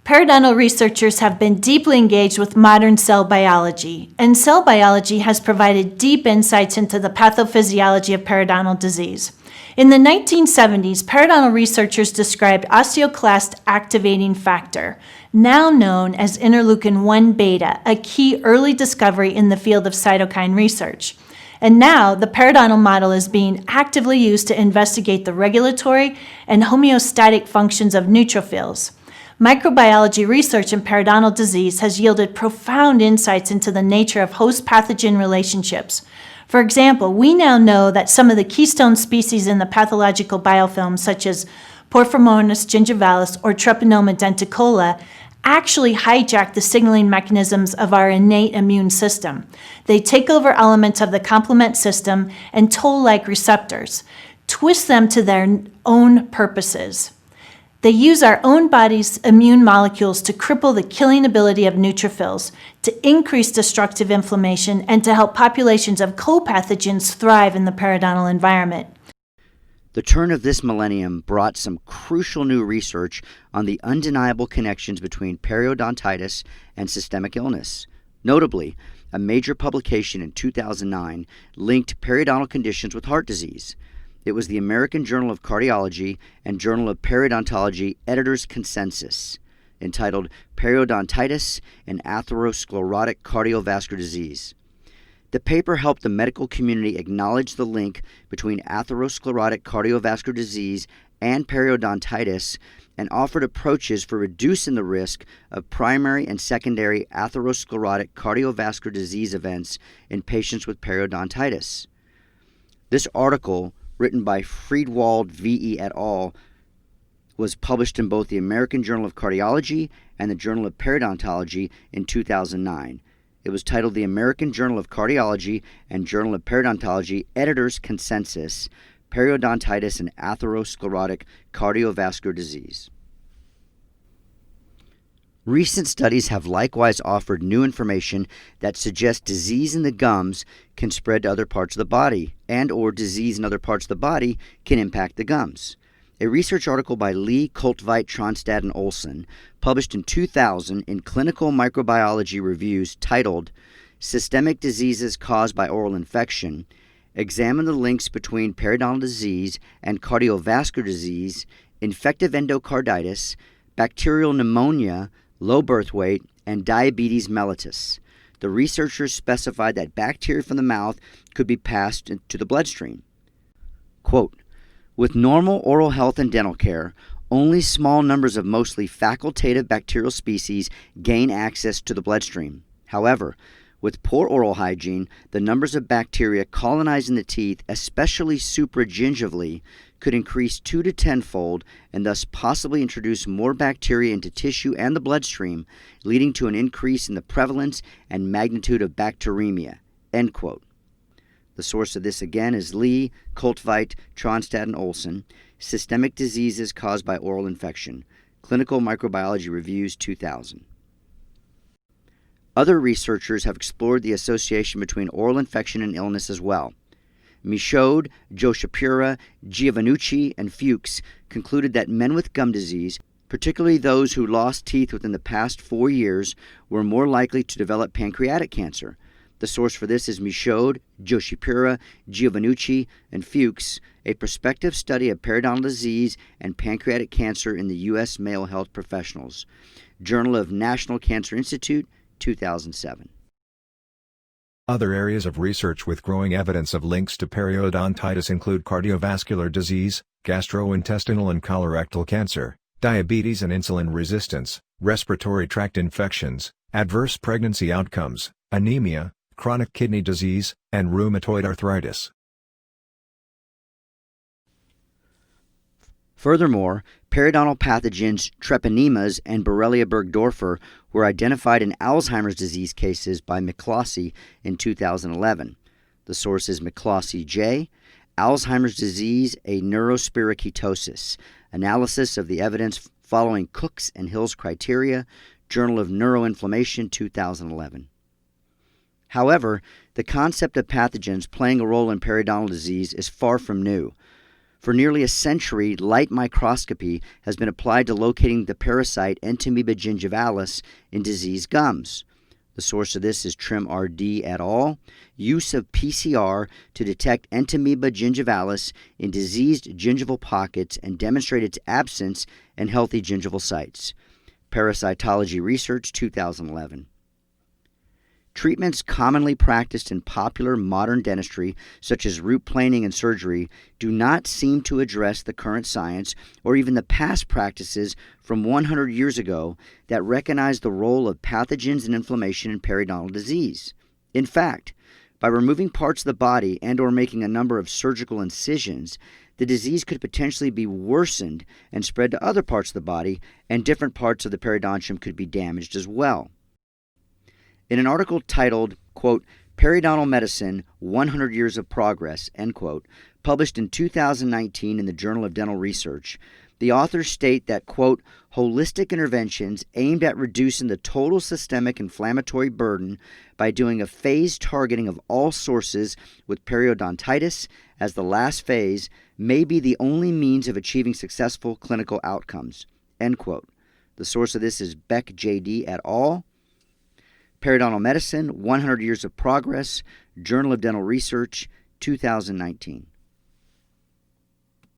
Periodontal researchers have been deeply engaged with modern cell biology, and cell biology has provided deep insights into the pathophysiology of periodontal disease. In the 1970s, periodontal researchers described osteoclast activating factor, now known as interleukin-1 beta, a key early discovery in the field of cytokine research. And now, the periodontal model is being actively used to investigate the regulatory and homeostatic functions of neutrophils. Microbiology research in periodontal disease has yielded profound insights into the nature of host-pathogen relationships. For example, we now know that some of the keystone species in the pathological biofilm, such as Porphyromonas gingivalis or Treponema denticola, actually hijack the signaling mechanisms of our innate immune system. They take over elements of the complement system and toll-like receptors, twist them to their own purposes. They use our own body's immune molecules to cripple the killing ability of neutrophils, to increase destructive inflammation, and to help populations of co-pathogens thrive in the periodontal environment. The turn of this millennium brought some crucial new research on the undeniable connections between periodontitis and systemic illness. Notably, a major publication in 2009 linked periodontal conditions with heart disease. It was the American Journal of Cardiology and Journal of Periodontology Editor's Consensus, entitled Periodontitis and Atherosclerotic Cardiovascular Disease. The paper helped the medical community acknowledge the link between atherosclerotic cardiovascular disease and periodontitis and offered approaches for reducing the risk of primary and secondary atherosclerotic cardiovascular disease events in patients with periodontitis. This article, written by Friedwald V.E. et al., was published in both the American Journal of Cardiology and the Journal of Periodontology in 2009. It was titled the American Journal of Cardiology and Journal of Periodontology Editor's Consensus, Periodontitis and Atherosclerotic Cardiovascular Disease. Recent studies have likewise offered new information that suggests disease in the gums can spread to other parts of the body, and or disease in other parts of the body can impact the gums. A research article by Lee, Koltveit, Tronstad, and Olson, published in 2000 in Clinical Microbiology Reviews titled Systemic Diseases Caused by Oral Infection, examined the links between periodontal disease and cardiovascular disease, infective endocarditis, bacterial pneumonia, low birth weight, and diabetes mellitus. The researchers specified that bacteria from the mouth could be passed to the bloodstream. Quote, with normal oral health and dental care, only small numbers of mostly facultative bacterial species gain access to the bloodstream. However, with poor oral hygiene, the numbers of bacteria colonizing the teeth, especially supragingivally, could increase 2 to 10-fold and thus possibly introduce more bacteria into tissue and the bloodstream, leading to an increase in the prevalence and magnitude of bacteremia. End quote. The source of this again is Lee, Koltveit, Tronstad, and Olson, Systemic Diseases Caused by Oral Infection, Clinical Microbiology Reviews 2000. Other researchers have explored the association between oral infection and illness as well. Michaud, Joshipura, Giovannucci, and Fuchs concluded that men with gum disease, particularly those who lost teeth within the past 4 years, were more likely to develop pancreatic cancer. The source for this is Michaud, Joshipura, Giovannucci, and Fuchs, a prospective study of periodontal disease and pancreatic cancer in the U.S. male health professionals. Journal of National Cancer Institute, 2007. Other areas of research with growing evidence of links to periodontitis include cardiovascular disease, gastrointestinal and colorectal cancer, diabetes and insulin resistance, respiratory tract infections, adverse pregnancy outcomes, anemia, chronic kidney disease, and rheumatoid arthritis. Furthermore, periodontal pathogens Treponemas and Borrelia burgdorferi were identified in Alzheimer's disease cases by McCloskey in 2011. The source is McCloskey J., Alzheimer's disease, a neurospiroketosis, analysis of the evidence following Cook's and Hill's criteria, Journal of Neuroinflammation, 2011. However, the concept of pathogens playing a role in periodontal disease is far from new. For nearly a century, light microscopy has been applied to locating the parasite Entamoeba gingivalis in diseased gums. The source of this is Trim RD et al. Use of PCR to detect Entamoeba gingivalis in diseased gingival pockets and demonstrate its absence in healthy gingival sites. Parasitology Research, 2011. Treatments commonly practiced in popular modern dentistry, such as root planing and surgery, do not seem to address the current science or even the past practices from 100 years ago that recognize the role of pathogens and inflammation in periodontal disease. In fact, by removing parts of the body and or making a number of surgical incisions, the disease could potentially be worsened and spread to other parts of the body, and different parts of the periodontium could be damaged as well. In an article titled, quote, Periodontal Medicine, 100 Years of Progress, end quote, published in 2019 in the Journal of Dental Research, the authors state that, quote, holistic interventions aimed at reducing the total systemic inflammatory burden by doing a phased targeting of all sources with periodontitis as the last phase may be the only means of achieving successful clinical outcomes, end quote. The source of this is Beck J.D. et al., Periodontal Medicine, 100 Years of Progress, Journal of Dental Research, 2019.